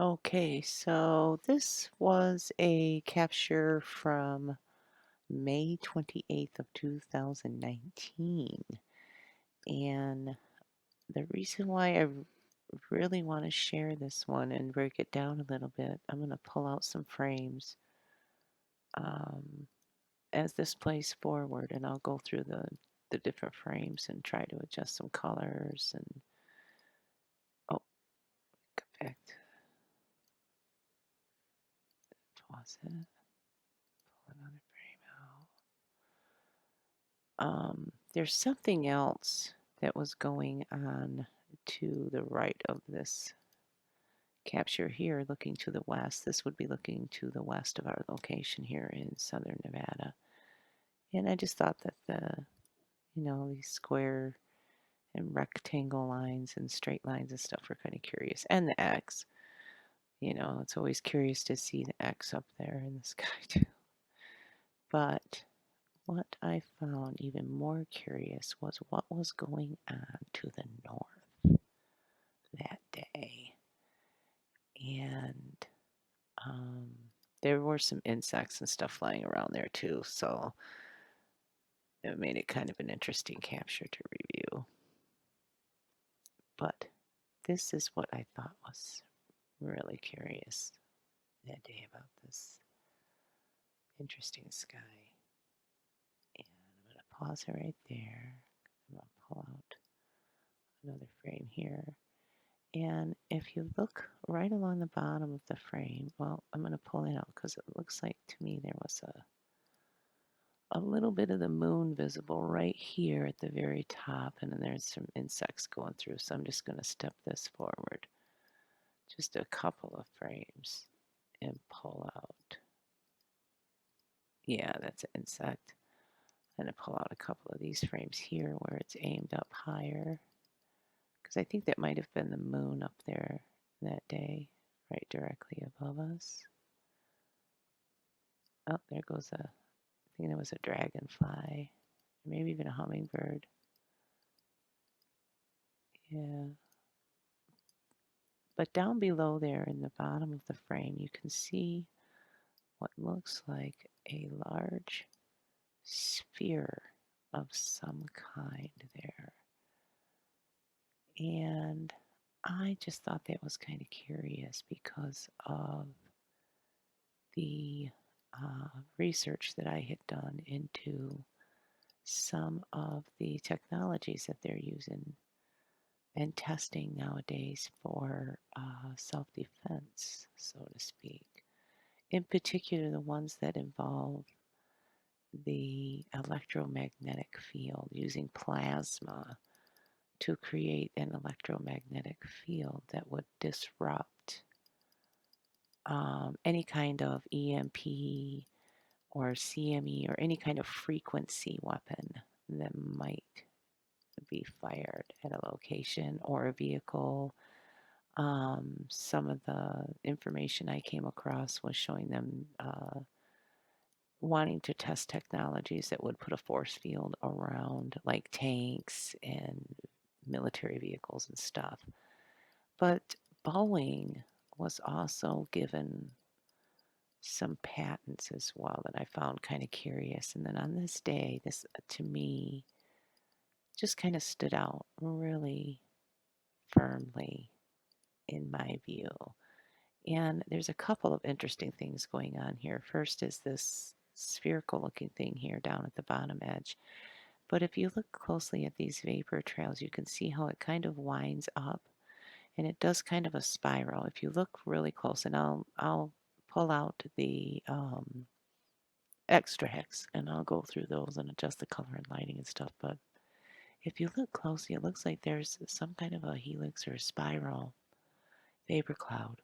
Okay, so this was a capture from May 28th of 2019. And the reason why really want to share this one and break it down a little bit, I'm going to pull out some frames um, as this plays forward, and I'll go through the different frames and try to adjust some colors and, oh, go back to, pause it, pull another frame out. There's something else that was going on to the right of this capture here, looking to the west. This would be looking to the west of our location here in southern Nevada. And I just thought that these square and rectangle lines and straight lines and stuff were kind of curious. And the X. It's always curious to see the X up there in the sky too. But what I found even more curious was what was going on to the north that day. And um, there were some insects and stuff flying around there too, so it made it kind of an interesting capture to review. But this is what I thought was really curious that day about this interesting sky. And I'm going to pause it right there. I'm going to pull out another frame here. And if you look right along the bottom of the frame, well, I'm going to pull it out because it looks like to me there was a little bit of the moon visible right here at the very top, and then there's some insects going through. So I'm just going to step this forward just a couple of frames and pull out. Yeah, that's an insect. I'm going to pull out a couple of these frames here where it's aimed up higher, because I think that might have been the moon up there that day, right directly above us. Oh, there goes I think there was a dragonfly, maybe even a hummingbird. Yeah. But down below there in the bottom of the frame, you can see what looks like a large sphere of some kind there. And I just thought that was kind of curious because of the research that I had done into some of the technologies that they're using and testing nowadays for self-defense, so to speak. In particular, the ones that involve the electromagnetic field, using plasma to create an electromagnetic field that would disrupt any kind of EMP or CME or any kind of frequency weapon that might be fired at a location or a vehicle. Some of the information I came across was showing them wanting to test technologies that would put a force field around like tanks and military vehicles and stuff. But Boeing was also given some patents as well that I found kind of curious. And then on this day, this to me just kind of stood out really firmly in my view. And there's a couple of interesting things going on here. First is this spherical looking thing here down at the bottom edge. But if you look closely at these vapor trails, you can see how it kind of winds up and it does kind of a spiral. If you look really close, and I'll pull out the extracts and I'll go through those and adjust the color and lighting and stuff. But if you look closely, it looks like there's some kind of a helix or a spiral vapor cloud.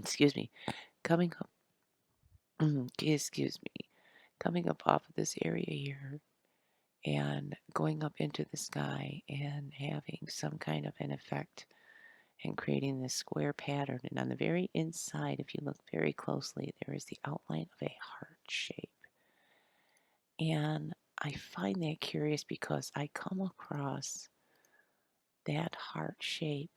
Excuse me, coming up. Excuse me, coming up off of this area here and going up into the sky and having some kind of an effect and creating this square pattern. And on the very inside, if you look very closely, there is the outline of a heart shape. And I find that curious because I come across that heart shape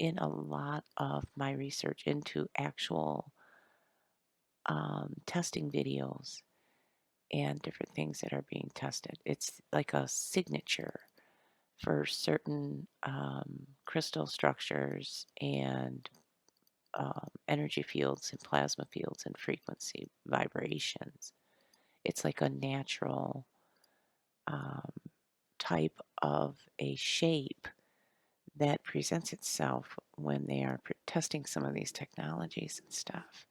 in a lot of my research into actual testing videos and different things that are being tested. It's like a signature for certain crystal structures and energy fields and plasma fields and frequency vibrations. It's like a natural um, type of a shape that presents itself when they are testing some of these technologies and stuff.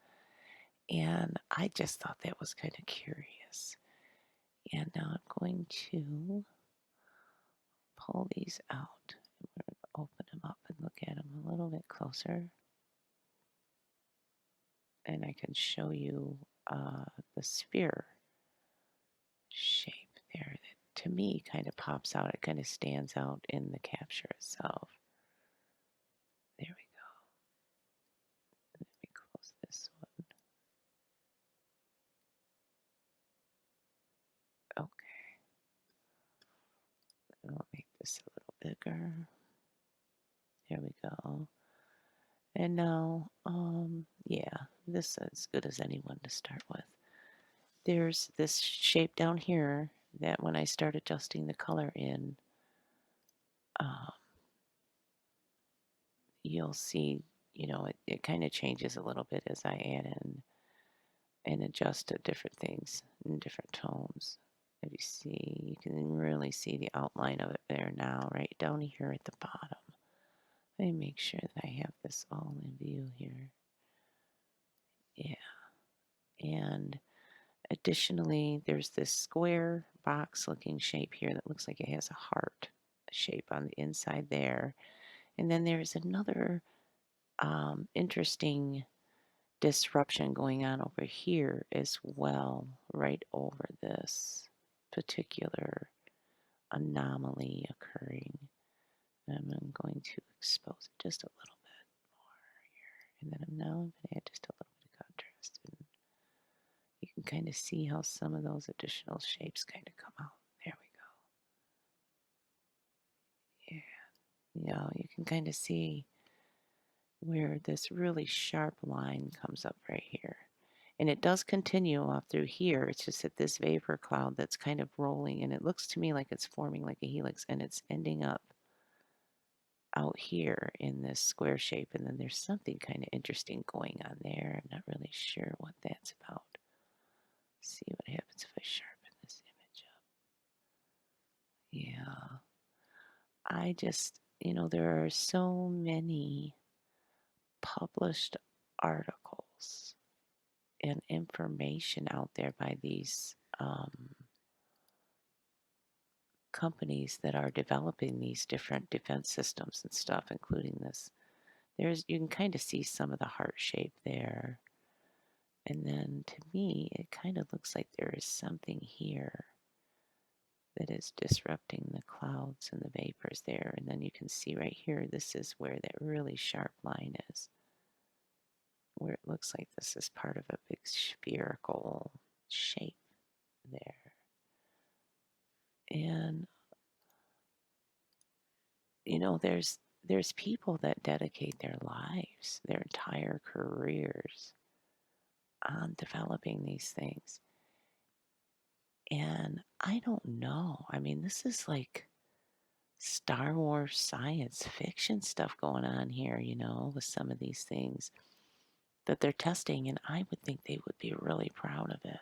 And I just thought that was kind of curious. And now I'm going to pull these out. I'm going to open them up and look at them a little bit closer. And I can show you the sphere shape there that to me kind of pops out. It kind of stands out in the capture itself. There we go. Let me close this one. Okay. I'll make this a little bigger. There we go. And now, yeah, this is as good as anyone to start with. There's this shape down here that when I start adjusting the color in, um, you'll see, it kind of changes a little bit as I add in and adjust to different things in different tones. If you see, you can really see the outline of it there now, right down here at the bottom. Let me make sure that I have this all in view here. Yeah. And additionally, there's this square box looking shape here that looks like it has a heart shape on the inside there. And then there's another interesting disruption going on over here as well, right over this particular anomaly occurring. And I'm going to expose it just a little bit more here. And then I'm now going to add just a little bit of contrast. And you can kind of see how some of those additional shapes kind of come out. There we go. Yeah, you can kind of see where this really sharp line comes up right here. And it does continue off through here. It's just that this vapor cloud that's kind of rolling, and it looks to me like it's forming like a helix, and it's ending up out here in this square shape. And then there's something kind of interesting going on there. I'm not really sure what that's about. Let's see what happens if I sharpen this image up. Yeah. I just, there are so many published articles and information out there by these companies that are developing these different defense systems and stuff, including this. You can kind of see some of the heart shape there. And then to me, it kind of looks like there is something here that is disrupting the clouds and the vapors there. And then you can see right here, this is where that really sharp line is, where it looks like this is part of a big spherical shape there. And there's people that dedicate their lives, their entire careers on developing these things. And I don't know. I mean, this is like Star Wars science fiction stuff going on here, with some of these things that they're testing. And I would think they would be really proud of it,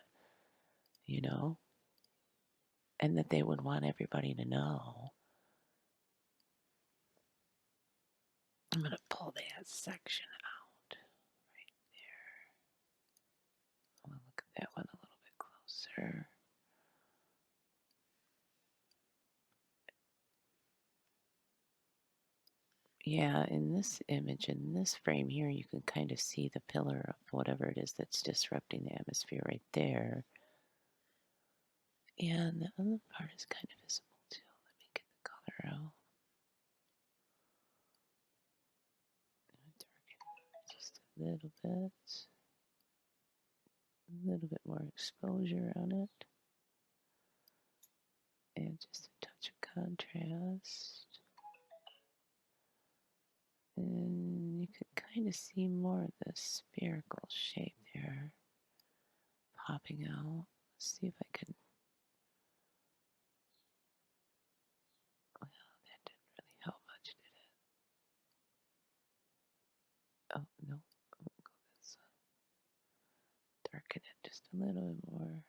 and that they would want everybody to know. I'm going to pull that section out right there. I want to look at that one a little bit closer. Yeah, in this image, in this frame here, you can kind of see the pillar of whatever it is that's disrupting the atmosphere right there. And the other part is kind of visible too. Let me get the color out. Darken just a little bit. A little bit more exposure on it. And just a touch of contrast. And kind of see more of the spherical shape there popping out. Let's see if I can. Well, that didn't really help much, did it? Oh, no. I'll go this darken it just a little bit more.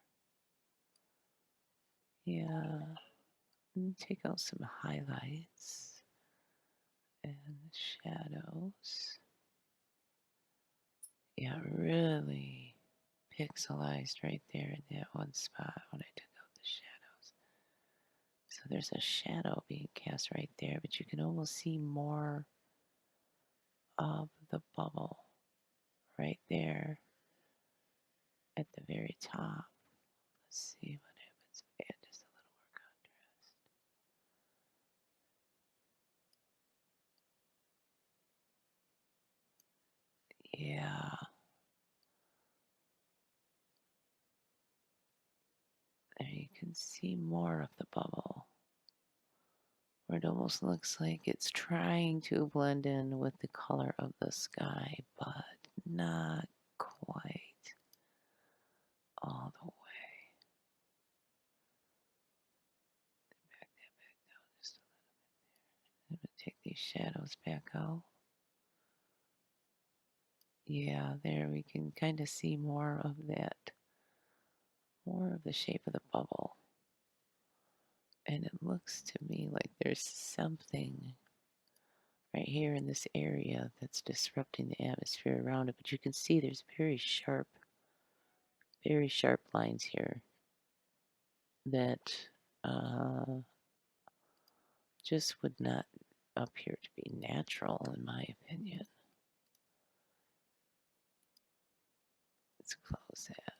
Yeah. And take out some highlights and shadows. Yeah, really pixelized right there in that one spot when I took out the shadows. So there's a shadow being cast right there, but you can almost see more of the bubble right there at the very top. Let's see what happens if I add just a little more contrast. Yeah, there you can see more of the bubble. Where it almost looks like it's trying to blend in with the color of the sky, but not quite all the way. Back that back down just a little bit. I'm going to take these shadows back out. Yeah, there we can kind of see more of that, more of the shape of the bubble. And it looks to me like there's something right here in this area that's disrupting the atmosphere around it. But you can see there's very sharp lines here that uh, just would not appear to be natural, in my opinion. Let's close that.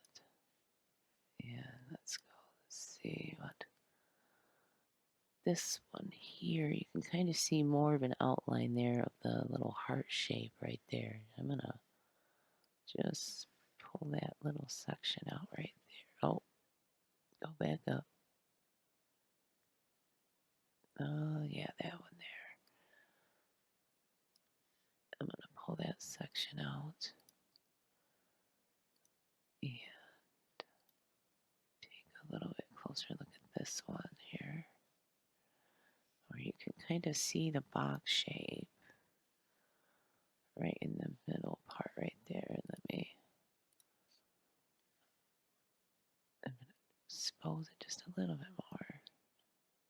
And let's go. Let's see what this one here. You can kind of see more of an outline there of the little heart shape right there. I'm going to just pull that little section out right there. Oh, go back up. Oh, yeah, that one there. I'm going to pull that section out. And take a little bit closer look at this one here. Where you can kind of see the box shape right in the middle part right there. I'm going to expose it just a little bit more.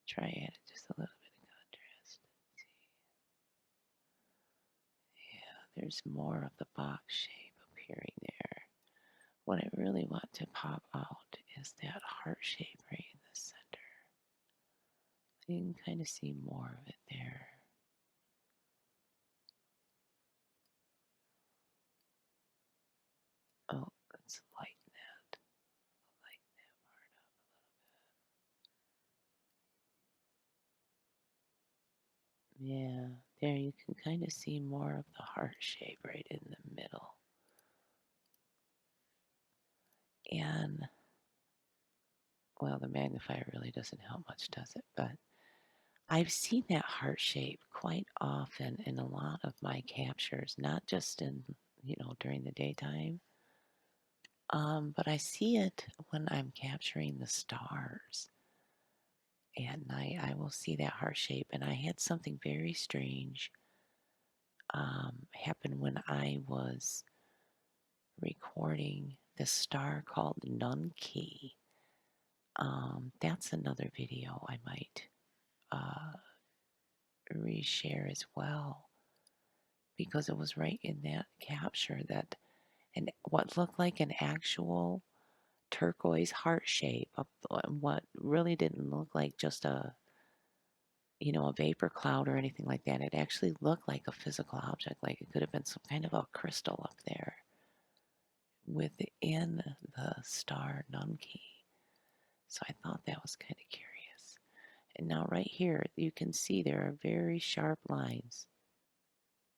Try add just a little bit of contrast. Yeah, there's more of the box shape appearing there. What I really want to pop out is that heart shape right in the center. You can kind of see more of it there. Oh, let's lighten that. Lighten that part up a little bit. Yeah, there you can kind of see more of the heart shape right in the middle. And, well, the magnifier really doesn't help much, does it? But I've seen that heart shape quite often in a lot of my captures, not just in, during the daytime. But I see it when I'm capturing the stars. At night, I will see that heart shape. And I had something very strange happen when I was recording this star called Nunkey. That's another video I might reshare as well, because it was right in that capture that and what looked like an actual turquoise heart shape of what really didn't look like just a vapor cloud or anything like that. It actually looked like a physical object, like it could have been some kind of a crystal up there within the star Nunkey. So I thought that was kind of curious. And now right here, you can see there are very sharp lines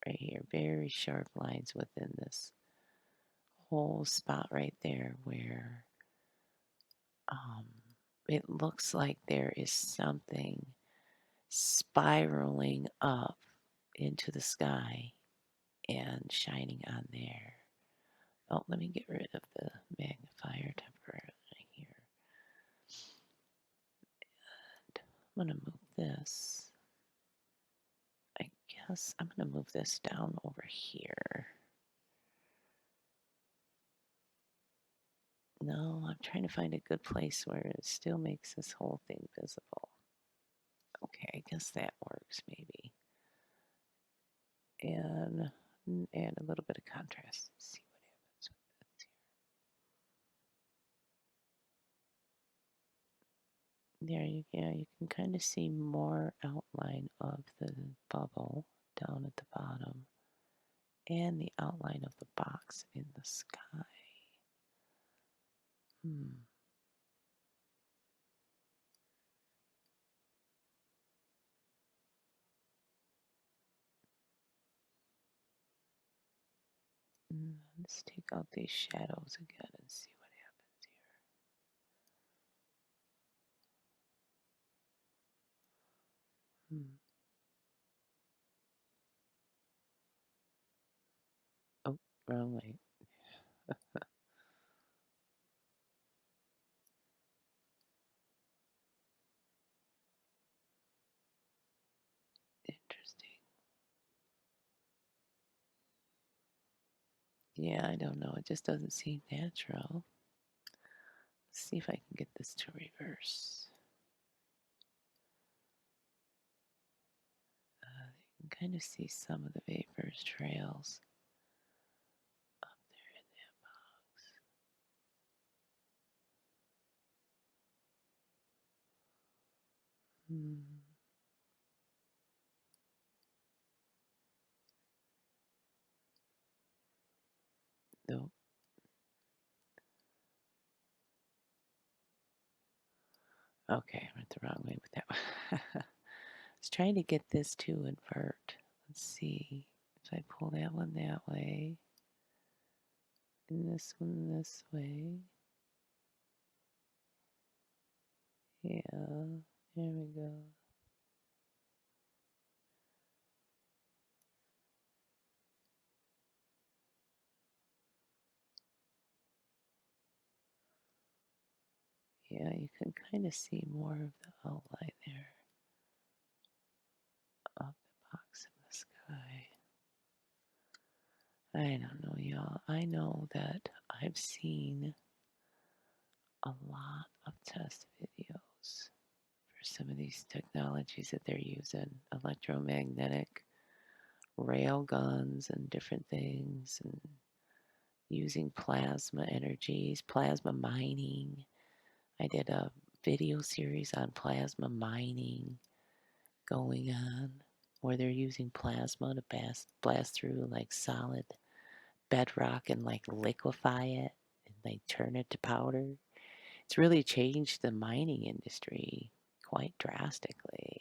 right here, very sharp lines within this whole spot right there where um, it looks like there is something spiraling up into the sky and shining on there. Oh, let me get rid of the magnifier temporarily here. I'm going to move this. I guess I'm going to move this down over here. No, I'm trying to find a good place where it still makes this whole thing visible. Okay, I guess that works maybe. And add a little bit of contrast. See what happens with this here. There you go. You can kind of see more outline of the bubble down at the bottom and the outline of the box in the sky. Let's take out these shadows again and see what happens here. Oh, wrong way. Interesting. Yeah, I don't know. It just doesn't seem natural. Let's see if I can get this to reverse. You can kind of see some of the vapors trails up there in that box. Nope. Okay, I went the wrong way with that one. I was trying to get this to invert. Let's see if I pull that one that way and this one this way. Yeah, there we go. Yeah, you can kind of see more of the outline there of the box in the sky. I don't know, y'all. I know that I've seen a lot of test videos for some of these technologies that they're using, electromagnetic rail guns and different things, and using plasma energies, plasma mining. I did a video series on plasma mining going on where they're using plasma to blast through like solid bedrock and like liquefy it and like turn it to powder. It's really changed the mining industry quite drastically.